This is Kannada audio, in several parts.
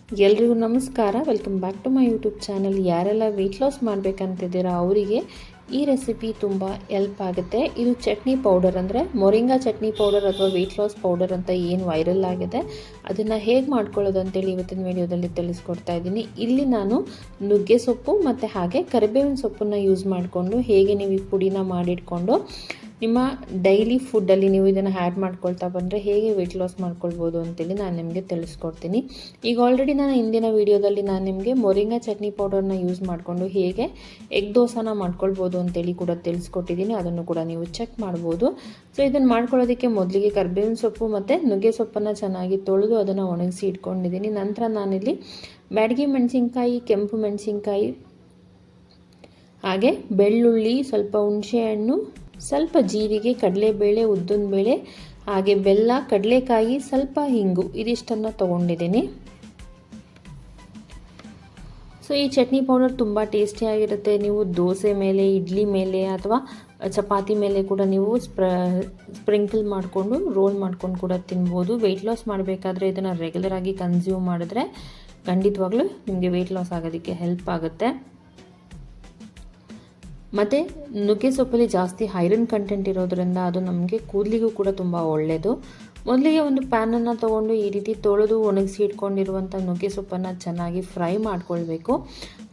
ಎಲ್ರಿಗೂ ನಮಸ್ಕಾರ. Welcome back to my YouTube channel. ಯಾರೆಲ್ಲ ವೆಯ್ಟ್ ಲಾಸ್ ಮಾಡಬೇಕಂತಿದ್ದೀರಾ ಅವರಿಗೆ ಈ ರೆಸಿಪಿ ತುಂಬ ಹೆಲ್ಪ್ ಆಗುತ್ತೆ. ಇದು ಚಟ್ನಿ ಪೌಡರ್ ಅಂದರೆ ಮೊರಿಂಗಾ ಚಟ್ನಿ ಪೌಡರ್ ಅಥವಾ ವೆಯ್ಟ್ ಲಾಸ್ ಪೌಡರ್ ಅಂತ ಏನು ವೈರಲ್ ಆಗಿದೆ, ಅದನ್ನು ಹೇಗೆ ಮಾಡ್ಕೊಳ್ಳೋದು ಅಂತೇಳಿ ಇವತ್ತಿನ ವಿಡಿಯೋದಲ್ಲಿ ತಿಳಿಸ್ಕೊಡ್ತಾ ಇದ್ದೀನಿ. ಇಲ್ಲಿ ನಾನು ನುಗ್ಗೆ ಸೊಪ್ಪು ಮತ್ತು ಹಾಗೆ ಕರಿಬೇವಿನ ಸೊಪ್ಪನ್ನು ಯೂಸ್ ಮಾಡಿಕೊಂಡು ಹೇಗೆ ನೀವು ಈ ಪುಡಿನ ಮಾಡಿಟ್ಕೊಂಡು ನಿಮ್ಮ ಡೈಲಿ ಫುಡ್ಡಲ್ಲಿ ನೀವು ಇದನ್ನು ಆ್ಯಡ್ ಮಾಡ್ಕೊಳ್ತಾ ಬಂದರೆ ಹೇಗೆ ವೆಯ್ಟ್ ಲಾಸ್ ಮಾಡ್ಕೊಳ್ಬೋದು ಅಂತೇಳಿ ನಾನು ನಿಮಗೆ ತಿಳಿಸ್ಕೊಡ್ತೀನಿ. ಈಗ ಆಲ್ರೆಡಿ ನಾನು ಹಿಂದಿನ ವೀಡಿಯೋದಲ್ಲಿ ನಾನು ನಿಮಗೆ ಮೊರಿಂಗಾ ಚಟ್ನಿ ಪೌಡರ್ನ ಯೂಸ್ ಮಾಡಿಕೊಂಡು ಹೇಗೆ ಎಗ್ ದೋಸೆನ ಮಾಡ್ಕೊಳ್ಬೋದು ಅಂತೇಳಿ ಕೂಡ ತಿಳಿಸ್ಕೊಟ್ಟಿದ್ದೀನಿ. ಅದನ್ನು ಕೂಡ ನೀವು ಚೆಕ್ ಮಾಡ್ಬೋದು. ಸೊ ಇದನ್ನು ಮಾಡ್ಕೊಳ್ಳೋದಕ್ಕೆ ಮೊದಲಿಗೆ ಕರಿಬೇವಿನ ಸೊಪ್ಪು ಮತ್ತು ನುಗ್ಗೆ ಸೊಪ್ಪನ್ನು ಚೆನ್ನಾಗಿ ತೊಳೆದು ಅದನ್ನು ಒಣಗಿಸಿ ಇಟ್ಕೊಂಡಿದ್ದೀನಿ. ನಂತರ ನಾನಿಲ್ಲಿ ಬ್ಯಾಡಗಿ ಮೆಣಸಿನ್ಕಾಯಿ, ಕೆಂಪು ಮೆಣಸಿನ್ಕಾಯಿ, ಹಾಗೆ ಬೆಳ್ಳುಳ್ಳಿ, ಸ್ವಲ್ಪ ಹುಣಸೆಹಣ್ಣು, ಸ್ವಲ್ಪ ಜೀರಿಗೆ, ಕಡಲೆಬೇಳೆ, ಉದ್ದಿನಬೇಳೆ, ಹಾಗೆ ಬೆಲ್ಲ, ಕಡಲೆಕಾಯಿ, ಸ್ವಲ್ಪ ಹಿಂಗು, ಇದಿಷ್ಟನ್ನು ತೊಗೊಂಡಿದ್ದೀನಿ. ಸೊ ಈ ಚಟ್ನಿ ಪೌಡರ್ ತುಂಬ ಟೇಸ್ಟಿಯಾಗಿರುತ್ತೆ. ನೀವು ದೋಸೆ ಮೇಲೆ, ಇಡ್ಲಿ ಮೇಲೆ ಅಥವಾ ಚಪಾತಿ ಮೇಲೆ ಕೂಡ ನೀವು ಸ್ಪ್ರಿಂಕಲ್ ಮಾಡಿಕೊಂಡು ರೋಲ್ ಮಾಡ್ಕೊಂಡು ಕೂಡ ತಿನ್ಬೋದು. ವೆಯ್ಟ್ ಲಾಸ್ ಮಾಡಬೇಕಾದ್ರೆ ಇದನ್ನು ರೆಗ್ಯುಲರಾಗಿ ಕನ್ಸ್ಯೂಮ್ ಮಾಡಿದ್ರೆ ಖಂಡಿತವಾಗ್ಲೂ ನಿಮಗೆ ವೆಯ್ಟ್ ಲಾಸ್ ಆಗೋದಕ್ಕೆ ಹೆಲ್ಪ್ ಆಗುತ್ತೆ. ಮತ್ತು ನುಗ್ಗೆ ಸೊಪ್ಪಲ್ಲಿ ಜಾಸ್ತಿ ಐರನ್ ಕಂಟೆಂಟ್ ಇರೋದ್ರಿಂದ ಅದು ನಮಗೆ ಕೂದಲಿಗೂ ಕೂಡ ತುಂಬ ಒಳ್ಳೆಯದು. ಮೊದಲಿಗೆ ಒಂದು ಪ್ಯಾನನ್ನು ತೊಗೊಂಡು ಈ ರೀತಿ ತೊಳೆದು ಒಣಗಿಸಿ ಇಟ್ಕೊಂಡಿರುವಂಥ ನುಗ್ಗೆ ಸೊಪ್ಪನ್ನು ಚೆನ್ನಾಗಿ ಫ್ರೈ ಮಾಡ್ಕೊಳ್ಬೇಕು.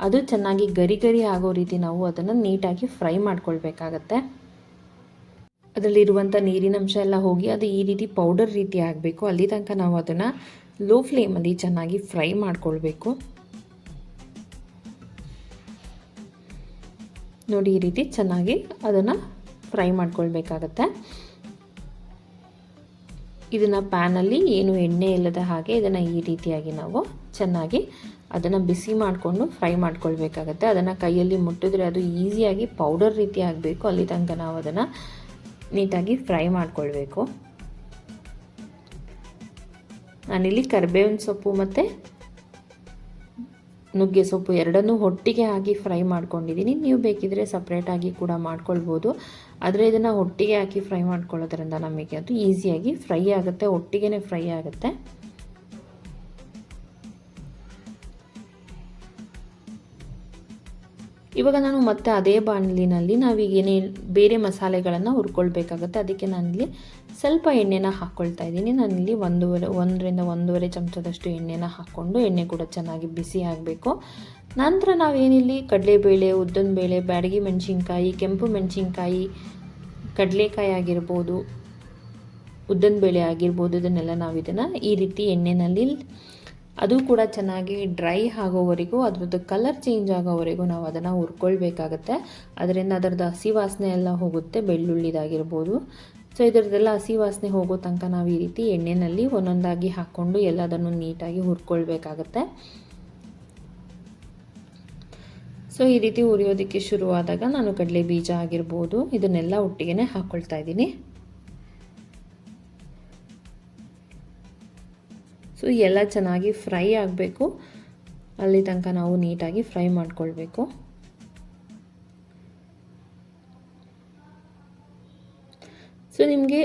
ಅದು ಚೆನ್ನಾಗಿ ಗರಿ ಗರಿ ಆಗೋ ರೀತಿ ನಾವು ಅದನ್ನು ನೀಟಾಗಿ ಫ್ರೈ ಮಾಡ್ಕೊಳ್ಬೇಕಾಗತ್ತೆ. ಅದರಲ್ಲಿರುವಂಥ ನೀರಿನಂಶ ಎಲ್ಲ ಹೋಗಿ ಅದು ಈ ರೀತಿ ಪೌಡರ್ ರೀತಿ ಆಗಬೇಕು. ಅಲ್ಲಿ ತನಕ ನಾವು ಅದನ್ನು ಲೋ ಫ್ಲೇಮಲ್ಲಿ ಚೆನ್ನಾಗಿ ಫ್ರೈ ಮಾಡ್ಕೊಳ್ಬೇಕು. ನೋಡಿ, ಈ ರೀತಿ ಚೆನ್ನಾಗಿ ಅದನ್ನು ಫ್ರೈ ಮಾಡ್ಕೊಳ್ಬೇಕಾಗತ್ತೆ. ಇದನ್ನು ಪ್ಯಾನಲ್ಲಿ ಏನು ಎಣ್ಣೆ ಇಲ್ಲದ ಹಾಗೆ ಇದನ್ನು ಈ ರೀತಿಯಾಗಿ ನಾವು ಚೆನ್ನಾಗಿ ಅದನ್ನು ಬಿಸಿ ಮಾಡಿಕೊಂಡು ಫ್ರೈ ಮಾಡ್ಕೊಳ್ಬೇಕಾಗತ್ತೆ. ಅದನ್ನು ಕೈಯಲ್ಲಿ ಮುಟ್ಟಿದ್ರೆ ಅದು ಈಸಿಯಾಗಿ ಪೌಡರ್ ರೀತಿ ಆಗಬೇಕು. ಅಲ್ಲಿ ತನಕ ನಾವು ಅದನ್ನು ನೀಟಾಗಿ ಫ್ರೈ ಮಾಡ್ಕೊಳ್ಬೇಕು. ನಾನಿಲ್ಲಿ ಕರಿಬೇವಿನ ಸೊಪ್ಪು ಮತ್ತು ನುಗ್ಗೆ ಸೊಪ್ಪು ಎರಡನ್ನೂ ಒಟ್ಟಿಗೆ ಹಾಕಿ ಫ್ರೈ ಮಾಡ್ಕೊಂಡಿದ್ದೀನಿ. ನೀವು ಬೇಕಿದ್ರೆ ಸಪ್ರೇಟಾಗಿ ಕೂಡ ಮಾಡ್ಕೊಳ್ಬೋದು. ಆದರೆ ಇದನ್ನು ಒಟ್ಟಿಗೆ ಹಾಕಿ ಫ್ರೈ ಮಾಡ್ಕೊಳ್ಳೋದ್ರಿಂದ ನಮಗೆ ಅದು ಈಸಿಯಾಗಿ ಫ್ರೈ ಆಗುತ್ತೆ, ಒಟ್ಟಿಗೆ ಫ್ರೈ ಆಗುತ್ತೆ. ಇವಾಗ ನಾನು ಮತ್ತೆ ಅದೇ ಬಾಣಲಿನಲ್ಲಿ ನಾವೀಗೇನೇ ಬೇರೆ ಮಸಾಲೆಗಳನ್ನು ಹುರ್ಕೊಳ್ಬೇಕಾಗುತ್ತೆ. ಅದಕ್ಕೆ ನಾನಿಲ್ಲಿ ಸ್ವಲ್ಪ ಎಣ್ಣೆನ ಹಾಕ್ಕೊಳ್ತಾ ಇದ್ದೀನಿ. ನಾನಿಲ್ಲಿ 1.5 ಚಮಚದಷ್ಟು ಎಣ್ಣೆನ ಹಾಕ್ಕೊಂಡು ಎಣ್ಣೆ ಕೂಡ ಚೆನ್ನಾಗಿ ಬಿಸಿ ಆಗಬೇಕು. ನಂತರ ನಾವೇನಿಲ್ಲಿ ಕಡಲೆಬೇಳೆ, ಉದ್ದಿನಬೇಳೆ, ಬ್ಯಾಡಗಿ ಮೆಣಸಿನ್ಕಾಯಿ, ಕೆಂಪು ಮೆಣಸಿನ್ಕಾಯಿ, ಕಡಲೆಕಾಯಿ ಆಗಿರ್ಬೋದು, ಉದ್ದಿನಬೇಳೆ ಆಗಿರ್ಬೋದು, ಇದನ್ನೆಲ್ಲ ನಾವು ಇದನ್ನು ಈ ರೀತಿ ಎಣ್ಣೆಯಲ್ಲಿ ಅದು ಕೂಡ ಚೆನ್ನಾಗಿ ಡ್ರೈ ಆಗೋವರೆಗೂ, ಅದರದ್ದು ಕಲರ್ ಚೇಂಜ್ ಆಗೋವರೆಗೂ ನಾವು ಅದನ್ನು ಹುರ್ಕೊಳ್ಬೇಕಾಗತ್ತೆ. ಅದರಿಂದ ಅದರದ್ದು ಹಸಿ ವಾಸನೆ ಎಲ್ಲ ಹೋಗುತ್ತೆ, ಬೆಳ್ಳುಳ್ಳಿದಾಗಿರ್ಬೋದು. ಸೊ ಇದರದ್ದೆಲ್ಲ ಹಸಿ ವಾಸನೆ ಹೋಗೋ ತನಕ ನಾವು ಈ ರೀತಿ ಎಣ್ಣೆಯಲ್ಲಿ ಒಂದೊಂದಾಗಿ ಹಾಕ್ಕೊಂಡು ಎಲ್ಲದನ್ನು ನೀಟಾಗಿ ಹುರ್ಕೊಳ್ಬೇಕಾಗತ್ತೆ. ಸೊ ಈ ರೀತಿ ಹುರಿಯೋದಕ್ಕೆ ಶುರುವಾದಾಗ ನಾನು ಕಡಲೆ ಬೀಜ ಆಗಿರ್ಬೋದು ಇದನ್ನೆಲ್ಲ ಒಟ್ಟಿಗೆ ಹಾಕ್ಕೊಳ್ತಾ ಇದ್ದೀನಿ. ಸೊ ಎಲ್ಲ ಚೆನ್ನಾಗಿ ಫ್ರೈ ಆಗಬೇಕು. ಅಲ್ಲಿ ತನಕ ನಾವು ನೀಟಾಗಿ ಫ್ರೈ ಮಾಡ್ಕೊಳ್ಬೇಕು. ಸೊ ನಿಮಗೆ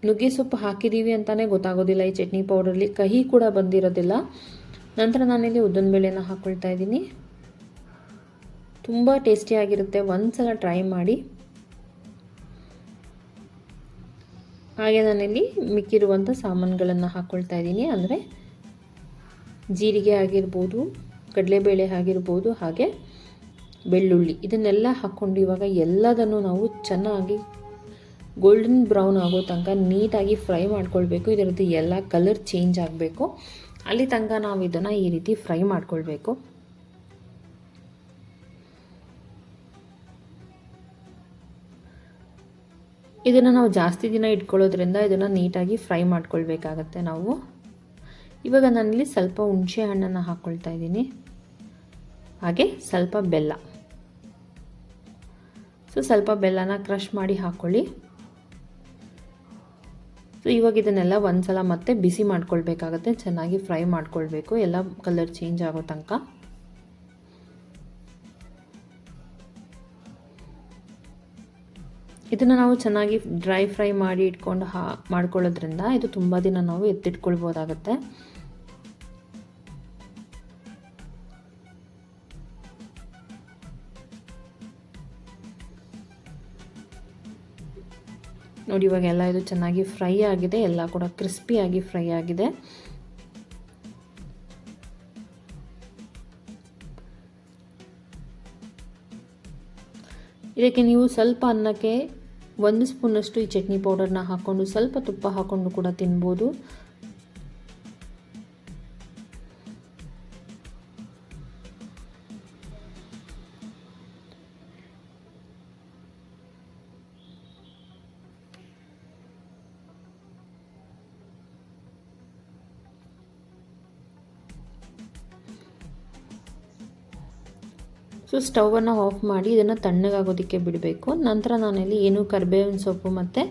ನುಗ್ಗೆ ಸೊಪ್ಪು ಹಾಕಿದ್ದೀವಿ ಅಂತಲೇ ಗೊತ್ತಾಗೋದಿಲ್ಲ. ಈ ಚಟ್ನಿ ಪೌಡರ್ಲಿ ಕಹಿ ಕೂಡ ಬಂದಿರೋದಿಲ್ಲ. ನಂತರ ನಾನಿಲ್ಲಿ ಉದ್ದಿನಬೇಳೆನ ಹಾಕ್ಕೊಳ್ತಾ ಇದ್ದೀನಿ. ತುಂಬ ಟೇಸ್ಟಿಯಾಗಿರುತ್ತೆ, ಒಂದ್ಸಲ ಟ್ರೈ ಮಾಡಿ. ಹಾಗೆ ನಾನಿಲ್ಲಿ ಮಿಕ್ಕಿರುವಂಥ ಸಾಮಾನುಗಳನ್ನು ಹಾಕ್ಕೊಳ್ತಾ ಇದ್ದೀನಿ. ಅಂದರೆ ಜೀರಿಗೆ ಆಗಿರ್ಬೋದು, ಕಡಲೆಬೇಳೆ ಆಗಿರ್ಬೋದು, ಹಾಗೆ ಬೆಳ್ಳುಳ್ಳಿ, ಇದನ್ನೆಲ್ಲ ಹಾಕ್ಕೊಂಡು ಇವಾಗ ಎಲ್ಲದನ್ನು ನಾವು ಚೆನ್ನಾಗಿ ಗೋಲ್ಡನ್ ಬ್ರೌನ್ ಆಗೋ ತನಕ ನೀಟಾಗಿ ಫ್ರೈ ಮಾಡ್ಕೊಳ್ಬೇಕು. ಇದರದ್ದು ಎಲ್ಲ ಕಲರ್ ಚೇಂಜ್ ಆಗಬೇಕು. ಅಲ್ಲಿ ತನಕ ನಾವು ಇದನ್ನು ಈ ರೀತಿ ಫ್ರೈ ಮಾಡ್ಕೊಳ್ಬೇಕು. ಇದನ್ನು ನಾವು ಜಾಸ್ತಿ ದಿನ ಇಟ್ಕೊಳ್ಳೋದ್ರಿಂದ ಇದನ್ನು ನೀಟಾಗಿ ಫ್ರೈ ಮಾಡ್ಕೊಳ್ಬೇಕಾಗತ್ತೆ ನಾವು. ಇವಾಗ ನಾನಿಲ್ಲಿ ಸ್ವಲ್ಪ ಹುಣಸೆ ಹಣ್ಣನ್ನು ಹಾಕ್ಕೊಳ್ತಾ ಇದ್ದೀನಿ, ಹಾಗೆ ಸ್ವಲ್ಪ ಬೆಲ್ಲ. ಸೊ ಸ್ವಲ್ಪ ಬೆಲ್ಲನ ಕ್ರಷ್ ಮಾಡಿ ಹಾಕ್ಕೊಳ್ಳಿ. ಸೊ ಇವಾಗ ಇದನ್ನೆಲ್ಲ ಒಂದ್ಸಲ ಮತ್ತೆ ಬಿಸಿ ಮಾಡ್ಕೊಳ್ಬೇಕಾಗತ್ತೆ, ಚೆನ್ನಾಗಿ ಫ್ರೈ ಮಾಡ್ಕೊಳ್ಬೇಕು ಎಲ್ಲ ಕಲರ್ ಚೇಂಜ್ ಆಗೋ ತನಕ. ಇದನ್ನು ನಾವು ಚೆನ್ನಾಗಿ ಡ್ರೈ ಫ್ರೈ ಮಾಡಿ ಇಟ್ಕೊಂಡು ಮಾಡ್ಕೊಳ್ಳೋದ್ರಿಂದ ಇದು ತುಂಬ ದಿನ ನಾವು ಎತ್ತಿಟ್ಕೊಳ್ಬೋದಾಗತ್ತೆ. ನೋಡಿ ಇವಾಗ ಎಲ್ಲ ಇದು ಚೆನ್ನಾಗಿ ಫ್ರೈ ಆಗಿದೆ, ಎಲ್ಲ ಕೂಡ ಕ್ರಿಸ್ಪಿಯಾಗಿ ಫ್ರೈ ಆಗಿದೆ. ಇದಕ್ಕೆ ನೀವು ಸ್ವಲ್ಪ ಅನ್ನಕ್ಕೆ 1 ಸ್ಪೂನಷ್ಟು ಈ ಚಟ್ನಿ ಪೌಡರ್ನ ಹಾಕ್ಕೊಂಡು ಸ್ವಲ್ಪ ತುಪ್ಪ ಹಾಕ್ಕೊಂಡು ಕೂಡ ತಿನ್ಬೋದು. ಸೊ ಸ್ಟವನ್ನು ಆಫ್ ಮಾಡಿ ಇದನ್ನು ತಣ್ಣಗಾಗೋದಕ್ಕೆ ಬಿಡಬೇಕು. ನಂತರ ನಾನಿಲ್ಲಿ ಏನು ಕರಿಬೇವಿನ ಸೊಪ್ಪು ಮತ್ತು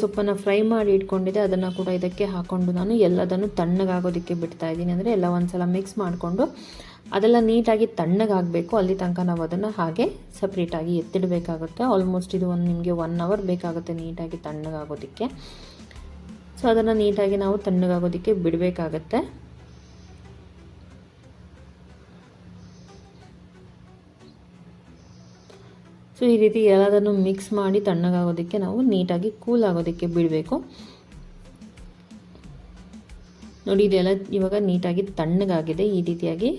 ಸೊಪ್ಪನ್ನು ಫ್ರೈ ಮಾಡಿ ಇಟ್ಕೊಂಡಿದ್ದೆ, ಅದನ್ನು ಕೂಡ ಇದಕ್ಕೆ ಹಾಕ್ಕೊಂಡು ನಾನು ಎಲ್ಲದನ್ನು ತಣ್ಣಗಾಗೋದಕ್ಕೆ ಬಿಡ್ತಾ ಇದ್ದೀನಿ. ಅಂದರೆ ಎಲ್ಲ ಒಂದ್ಸಲ ಮಿಕ್ಸ್ ಮಾಡಿಕೊಂಡು ಅದೆಲ್ಲ ನೀಟಾಗಿ ತಣ್ಣಗಾಗಬೇಕು. ಅಲ್ಲಿ ತನಕ ನಾವು ಅದನ್ನು ಹಾಗೆ ಸಪ್ರೇಟಾಗಿ ಎತ್ತಿಡಬೇಕಾಗುತ್ತೆ. ಆಲ್ಮೋಸ್ಟ್ ಇದು ನಿಮಗೆ 1 ಅವರ್ ಬೇಕಾಗುತ್ತೆ ನೀಟಾಗಿ ತಣ್ಣಗಾಗೋದಕ್ಕೆ. ಸೊ ಅದನ್ನು ನೀಟಾಗಿ ನಾವು ತಣ್ಣಗಾಗೋದಕ್ಕೆ ಬಿಡಬೇಕಾಗತ್ತೆ. ಸೊ ಈ ರೀತಿ ಎಲ್ಲದನ್ನು ಮಿಕ್ಸ್ ಮಾಡಿ ತಣ್ಣಗಾಗೋದಕ್ಕೆ ನಾವು ನೀಟಾಗಿ ಕೂಲ್ ಆಗೋದಕ್ಕೆ ಬಿಡಬೇಕು. ನೋಡಿ ಇದೆಲ್ಲ ಇವಾಗ ನೀಟಾಗಿ ತಣ್ಣಗಾಗಿದೆ. ಈ ರೀತಿಯಾಗಿ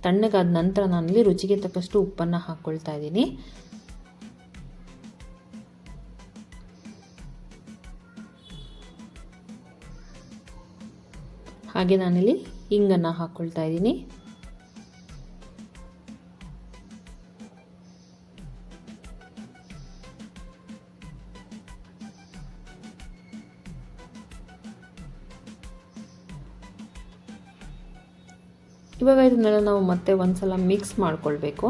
ತಣ್ಣಗಾದ ನಂತರ ನಾನಿಲ್ಲಿ ರುಚಿಗೆ ತಕ್ಕಷ್ಟು ಉಪ್ಪನ್ನು ಹಾಕ್ಕೊಳ್ತಾ ಇದ್ದೀನಿ. ಹಾಗೆ ನಾನಿಲ್ಲಿ ಹಿಂಗನ್ನು ಹಾಕ್ಕೊಳ್ತಾ ಇದ್ದೀನಿ. ಇವಾಗ ಇದನ್ನೆಲ್ಲ ನಾವು ಮತ್ತೆ ಒಂದ್ಸಲ ಮಿಕ್ಸ್ ಮಾಡ್ಕೊಳ್ಬೇಕು.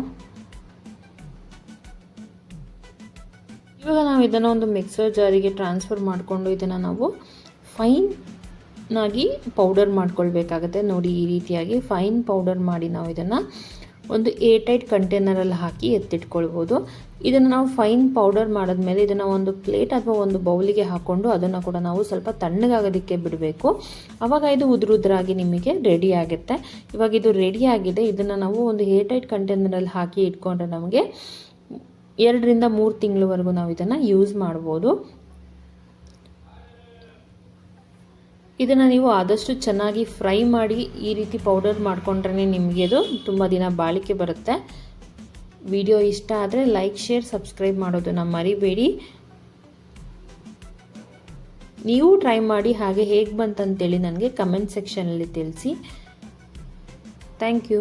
ಇವಾಗ ನಾವು ಇದನ್ನು ಒಂದು ಮಿಕ್ಸರ್ ಜಾರಿಗೆ ಟ್ರಾನ್ಸ್ಫರ್ ಮಾಡಿಕೊಂಡು ಇದನ್ನು ನಾವು ಫೈನಾಗಿ ಪೌಡರ್ ಮಾಡ್ಕೊಳ್ಬೇಕಾಗತ್ತೆ. ನೋಡಿ ಈ ರೀತಿಯಾಗಿ ಫೈನ್ ಪೌಡರ್ ಮಾಡಿ ನಾವು ಇದನ್ನು ಒಂದು ಏರ್ಟೈಟ್ ಕಂಟೈನರಲ್ಲಿ ಹಾಕಿ ಎತ್ತಿಟ್ಕೊಳ್ಬೋದು. ಇದನ್ನು ನಾವು ಫೈನ್ ಪೌಡರ್ ಮಾಡಿದ್ಮೇಲೆ ಇದನ್ನು ಒಂದು ಪ್ಲೇಟ್ ಅಥವಾ ಒಂದು ಬೌಲಿಗೆ ಹಾಕ್ಕೊಂಡು ಅದನ್ನು ಕೂಡ ನಾವು ಸ್ವಲ್ಪ ತಣ್ಣಗಾಗೋದಕ್ಕೆ ಬಿಡಬೇಕು. ಆವಾಗ ಇದು ಉದುರಾಗಿ ನಿಮಗೆ ರೆಡಿ ಆಗುತ್ತೆ. ಇವಾಗ ಇದು ರೆಡಿ ಆಗಿದೆ. ಇದನ್ನು ನಾವು ಒಂದು ಏರ್ಟೈಟ್ ಕಂಟೈನರಲ್ಲಿ ಹಾಕಿ ಇಟ್ಕೊಂಡ್ರೆ ನಮಗೆ 2 ರಿಂದ 3 ತಿಂಗಳವರೆಗೂ ನಾವು ಇದನ್ನು ಯೂಸ್ ಮಾಡ್ಬೋದು. ಇದನ್ನು ನೀವು ಆದಷ್ಟು ಚೆನ್ನಾಗಿ ಫ್ರೈ ಮಾಡಿ ಈ ರೀತಿ ಪೌಡರ್ ಮಾಡಿಕೊಂಡ್ರೆ ನಿಮಗೆ ಇದು ತುಂಬ ದಿನ ಬಾಳಿಕೆ ಬರುತ್ತೆ. ವಿಡಿಯೋ ಇಷ್ಟ ಆದರೆ ಲೈಕ್, ಶೇರ್, ಸಬ್ಸ್ಕ್ರೈಬ್ ಮಾಡೋದನ್ನು ಮರಿಬೇಡಿ. ನೀವು ಟ್ರೈ ಮಾಡಿ ಹಾಗೆ ಹೇಗೆ ಬಂತಂತೇಳಿ ನನಗೆ ಕಮೆಂಟ್ ಸೆಕ್ಷನಲ್ಲಿ ತಿಳಿಸಿ. Thank you.